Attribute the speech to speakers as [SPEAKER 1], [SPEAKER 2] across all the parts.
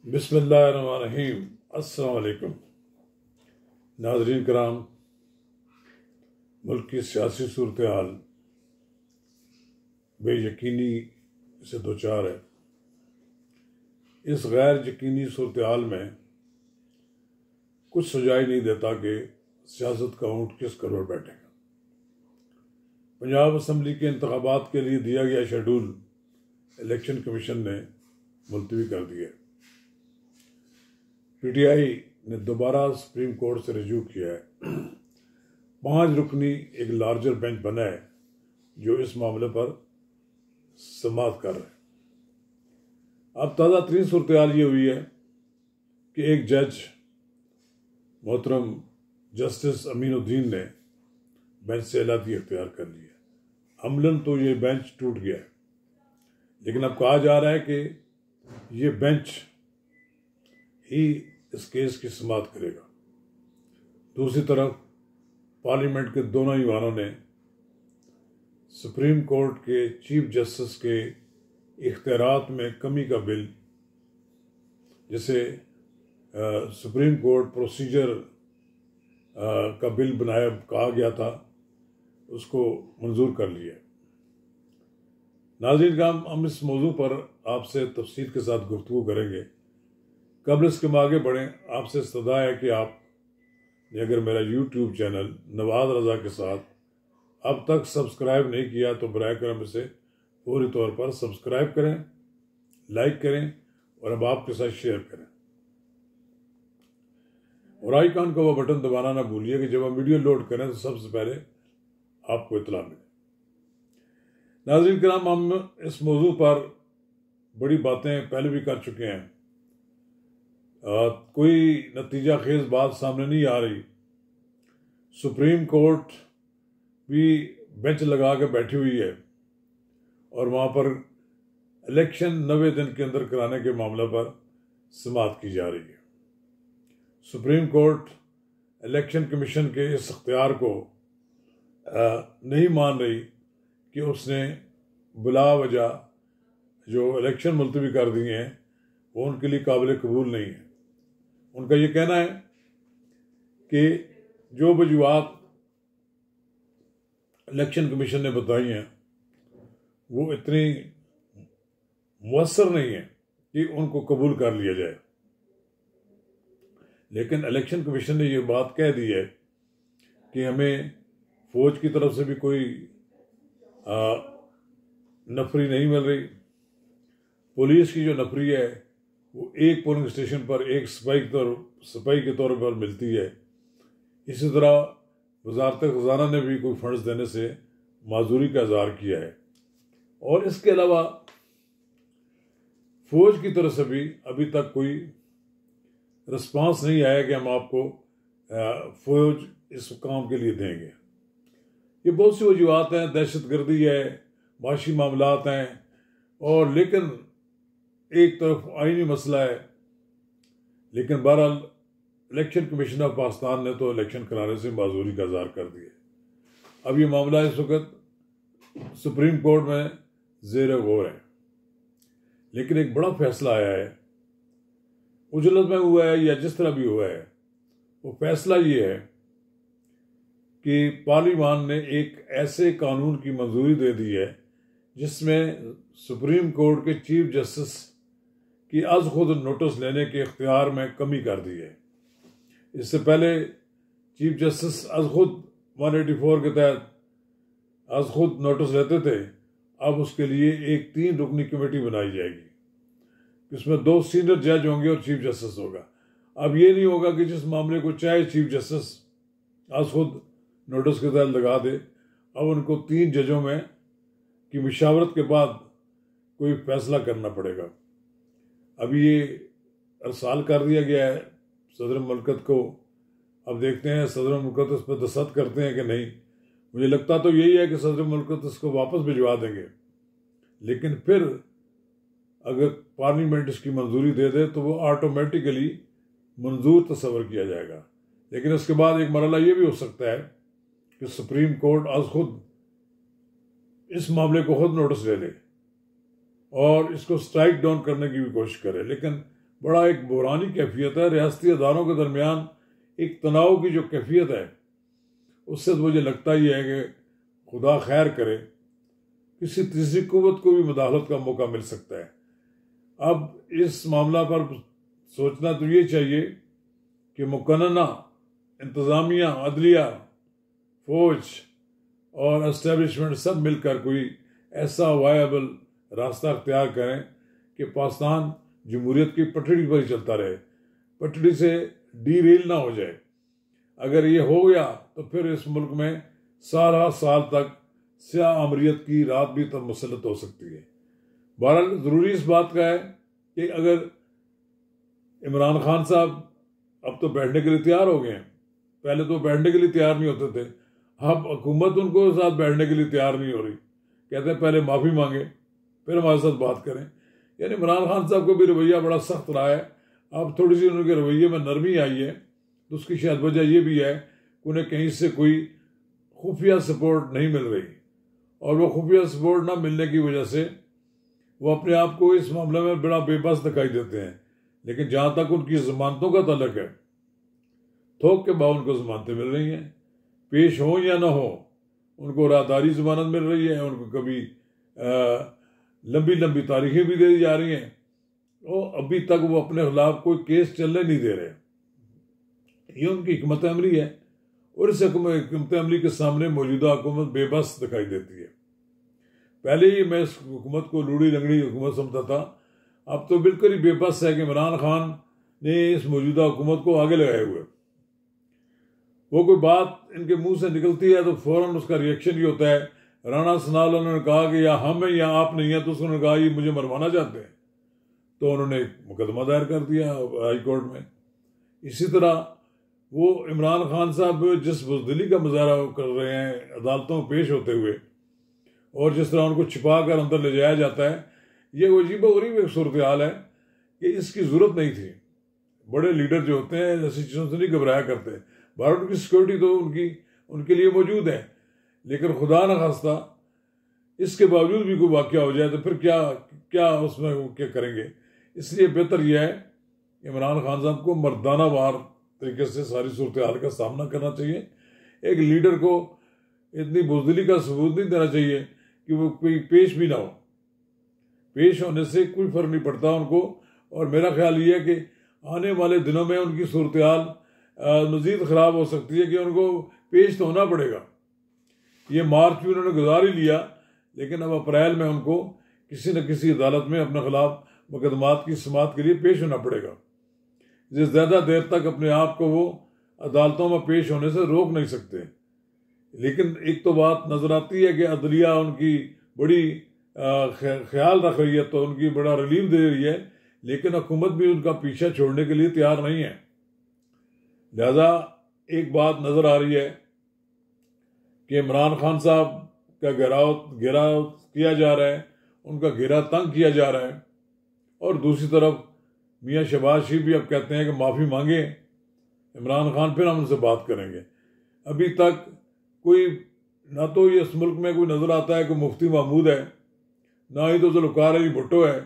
[SPEAKER 1] बिस्मिल्लाहिर्रहमानिर्रहीम। अस्सलाम वालेकुम नाज़रीन कराम। मुल्क की सियासी सूरत हाल बेयकीनी से दो चार है। इस गैर यकीनी सूरत हाल में कुछ सुझाई नहीं देता कि सियासत का ऊँट किस करोड़ बैठेगा। पंजाब असम्बली के इंतखाबात के लिए दिया गया शेड्यूल इलेक्शन कमीशन ने मुलतवी कर दिया। पीटीआई ने दोबारा सुप्रीम कोर्ट से रजू किया है। 5 रुकनी एक लार्जर बेंच बना है जो इस मामले पर समाअत कर रहे हैं। अब ताज़ा तरीन सूरत हाल ये हुई है कि एक जज मोहतरम जस्टिस अमीनुद्दीन ने बेंच से अलहदगी इख्तियार कर ली है। अमलन तो ये बेंच टूट गया है, लेकिन अब कहा जा रहा है कि ये बेंच ही इस केस की समाअत करेगा। दूसरी तरफ पार्लियामेंट के दोनों ईवानों ने सुप्रीम कोर्ट के चीफ जस्टिस के इख्तियारात में कमी का बिल, जिसे सुप्रीम कोर्ट प्रोसीजर का बिल बनाया कहा गया था, उसको मंजूर कर लिया। नाज़रीन काम, हम इस मौजू पर आपसे तफसील के साथ गुफ्तगू करेंगे। कबल इसके आगे बढ़ें, आपसे इस्तदा है कि आप अगर मेरा यूट्यूब चैनल नवाज रज़ा के साथ अब तक सब्सक्राइब नहीं किया तो बराए करम इसे पूरी तौर पर सब्सक्राइब करें, लाइक करें और अब आपके साथ शेयर करें। और आइकॉन का वो बटन दबाना ना भूलिए कि जब हम वीडियो लोड करें तो सबसे पहले आपको इत्तला मिले। नाज़रीन किराम, हम इस मौजू पर बड़ी बातें पहले भी कर चुके हैं। कोई नतीजा खेज बात सामने नहीं आ रही। सुप्रीम कोर्ट भी बेंच लगा के बैठी हुई है और वहाँ पर इलेक्शन 90 दिन के अंदर कराने के मामले पर समाअत की जा रही है। सुप्रीम कोर्ट इलेक्शन कमीशन के इस इख्तियार को नहीं मान रही कि उसने बिला वजह जो इलेक्शन मुलतवी कर दिए हैं वो उनके लिए काबिल कबूल नहीं है। उनका ये कहना है कि जो वजूहात इलेक्शन कमीशन ने बताई हैं वो इतनी मुअस्सर नहीं है कि उनको कबूल कर लिया जाए। लेकिन इलेक्शन कमीशन ने ये बात कह दी है कि हमें फौज की तरफ से भी कोई नफरी नहीं मिल रही। पुलिस की जो नफरी है वो एक पोलिंग स्टेशन पर एक सिपाही के तौर पर मिलती है। इसी तरह वजारत खजाना ने भी कोई फंड्स देने से माजूरी का इजहार किया है। और इसके अलावा फौज की तरफ से भी अभी तक कोई रिस्पांस नहीं आया कि हम आपको फौज इस काम के लिए देंगे। ये बहुत सी वजूहत हैं, दहशतगर्दी है, माशी मामलात हैं, और लेकिन एक तरफ आईनी मसला है। लेकिन बहरहाल इलेक्शन कमीशन ऑफ पाकिस्तान ने तो इलेक्शन कराने से माजूरी का इजहार कर दिया। अब ये मामला इस वक्त सुप्रीम कोर्ट में ज़ेर गौर है। लेकिन एक बड़ा फैसला आया है, उजलत में हुआ है या जिस तरह भी हुआ है, वो फैसला ये है कि पार्लियामान ने एक ऐसे कानून की मंजूरी दे दी है जिसमें सुप्रीम कोर्ट के चीफ जस्टिस की आज खुद नोटिस लेने के इख्तियार में कमी कर दी है। इससे पहले चीफ जस्टिस आज खुद 184 के तहत आज खुद नोटिस लेते थे। अब उसके लिए एक 3 रुकनी कमेटी बनाई जाएगी। इसमें 2 सीनियर जज होंगे और चीफ जस्टिस होगा। अब ये नहीं होगा कि जिस मामले को चाहे चीफ जस्टिस आज खुद नोटिस के तहत लगा दे, अब उनको 3 जजों में की मशावरत के बाद कोई फैसला करना पड़ेगा। अभी ये अरसाल कर दिया गया है सदर मुल्कत को। अब देखते हैं सदर मुल्कत इस पर दस्तखत करते हैं कि नहीं। मुझे लगता तो यही है कि सदर मुल्कत इसको वापस भिजवा देंगे, लेकिन फिर अगर पार्लियामेंट इसकी मंजूरी दे दे तो वो ऑटोमेटिकली मंजूर तस्वर किया जाएगा। लेकिन इसके बाद एक मरला ये भी हो सकता है कि सुप्रीम कोर्ट आज खुद इस मामले को खुद नोटिस ले ले और इसको स्ट्राइक डाउन करने की भी कोशिश करे। लेकिन बड़ा एक बुरानी कैफियत है। रियासती अदारों के दरमियान एक तनाव की जो कैफियत है, उससे तो मुझे लगता ही है कि खुदा खैर करे, किसी तीसरी कुव्वत को भी मुदाखलत का मौका मिल सकता है। अब इस मामला पर सोचना तो ये चाहिए कि मुकन्ना इंतज़ामिया, अदलिया, फौज और एस्टेब्लिशमेंट सब मिलकर कोई ऐसा वायबल रास्ता अख्तियार करें कि पाकिस्तान जमहूरियत की पटड़ी पर ही चलता रहे, पटड़ी से डीरेल ना हो जाए। अगर ये हो गया तो फिर इस मुल्क में साल तक स्याह अमरीत की रात भी तब मुसलत हो सकती है। बहरहाल ज़रूरी इस बात का है कि अगर इमरान खान साहब अब तो बैठने के लिए तैयार हो गए हैं, पहले तो बैठने के लिए तैयार नहीं होते थे, अब हुकूमत उनको साथ बैठने के लिए तैयार नहीं हो रही, कहते हैं पहले माफ़ी मांगे फिर हमारे साथ बात करें। यानी इमरान खान साहब का भी रवैया बड़ा सख्त रहा है, अब थोड़ी सी उनके रवैये में नरमी आई है, तो उसकी शायद वजह ये भी है कि उन्हें कहीं से कोई खुफिया सपोर्ट नहीं मिल रही, और वो खुफिया सपोर्ट ना मिलने की वजह से वो अपने आप को इस मामले में बड़ा बेबस दिखाई देते हैं। लेकिन जहाँ तक उनकी ज़मानतों का तल्लक है, थोक के बाद उनको ज़मानतें मिल रही हैं, पेश हो या ना हो उनको राहदारी ज़मानत मिल रही है, उनको कभी लंबी लंबी तारीखें भी दी जा रही हैं, और अभी तक वो अपने खिलाफ कोई केस चलने नहीं दे रहे। ये उनकी हिकमत अमली है, और इस हिकमत अमली के सामने मौजूदा हुकूमत बेबस दिखाई देती है। पहले ही मैं इस हुकूमत को लूड़ी लंगड़ी हुकूमत समझता था, अब तो बिल्कुल ही बेबस है कि इमरान खान ने इस मौजूदा हुकूमत को आगे लगाए हुए। वो कोई बात इनके मुंह से निकलती है तो फौरन उसका रिएक्शन ही होता है। राणा सनाल उन्होंने कहा कि या हम हैं या आप नहीं हैं, तो उन्होंने कहा ये मुझे मरवाना चाहते हैं, तो उन्होंने मुकदमा दायर कर दिया हाई कोर्ट में। इसी तरह वो इमरान खान साहब जिस बुज़दिली का मुजाहरा कर रहे हैं अदालतों में पेश होते हुए, और जिस तरह उनको छिपा कर अंदर ले जाया जाता है, ये अजीब व गरीब एक सूरत हाल है कि इसकी ज़रूरत नहीं थी। बड़े लीडर जो होते हैं ऐसी चीज़ों से नहीं घबराया करते। भारत की सिक्योरिटी तो उनके लिए मौजूद है, लेकिन खुदा न खास्ता इसके बावजूद भी कोई वाक़या हो जाए तो फिर क्या उसमें वो क्या करेंगे। इसलिए बेहतर यह है इमरान खान साहब को मर्दाना वार तरीके से सारी सूरत हाल का सामना करना चाहिए। एक लीडर को इतनी बुज़दिली का सबूत नहीं देना चाहिए कि वो कोई पेश भी ना हो। पेश होने से कोई फ़र्क नहीं पड़ता उनको, और मेरा ख्याल ये है कि आने वाले दिनों में उनकी सूरत हाल मज़ीद ख़राब हो सकती है कि उनको पेश तो होना पड़ेगा। ये मार्च भी उन्होंने गुजार ही लिया, लेकिन अब अप्रैल में उनको किसी न किसी अदालत में अपने खिलाफ मुकदमात की समाअत के लिए पेश होना पड़ेगा। जिस ज़्यादा देर तक अपने आप को वो अदालतों में पेश होने से रोक नहीं सकते। लेकिन एक तो बात नज़र आती है कि अदलिया उनकी बड़ी ख्याल रख रही है, तो उनकी बड़ा रिलीफ दे रही है, लेकिन हुकूमत भी उनका पीछा छोड़ने के लिए तैयार नहीं है। लिहाजा एक बात नज़र आ रही है कि इमरान खान साहब का घेराव किया जा रहा है, उनका घेरा तंग किया जा रहा है, और दूसरी तरफ मियाँ शहबाज शरीफ भी अब कहते हैं कि माफ़ी मांगे इमरान खान, फिर हम उनसे बात करेंगे। अभी तक कोई ना तो ये इस मुल्क में कोई नज़र आता है कि मुफ्ती महमूद है, ना ही तो ज़ुल्फ़िकार अली भुट्टो है।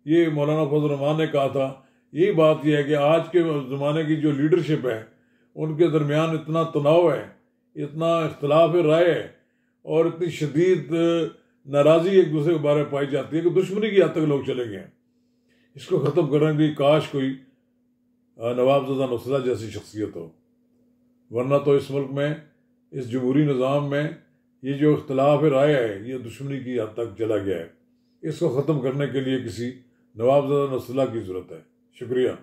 [SPEAKER 1] ये मौलाना फजल रहमान ने कहा था। यही बात यह है कि आज के ज़माने की जो लीडरशिप है उनके दरमियान इतना तनाव है, इतना इख्तलाफ राय है, और इतनी शदीद नाराज़ी एक दूसरे के बारे में पाई जाती है कि दुश्मनी की हद तक लोग चले गए हैं। इसको ख़त्म करने की काश कोई नवाबज़दा नुसरत जैसी शख्सियत हो, वरना तो इस मुल्क में इस जमहूरी निज़ाम में ये जो इख्तलाफ राय है ये दुश्मनी की हद तक चला गया है। इसको ख़त्म करने के लिए किसी नवाबज़दा नुसरत की ज़रूरत है। शुक्रिया।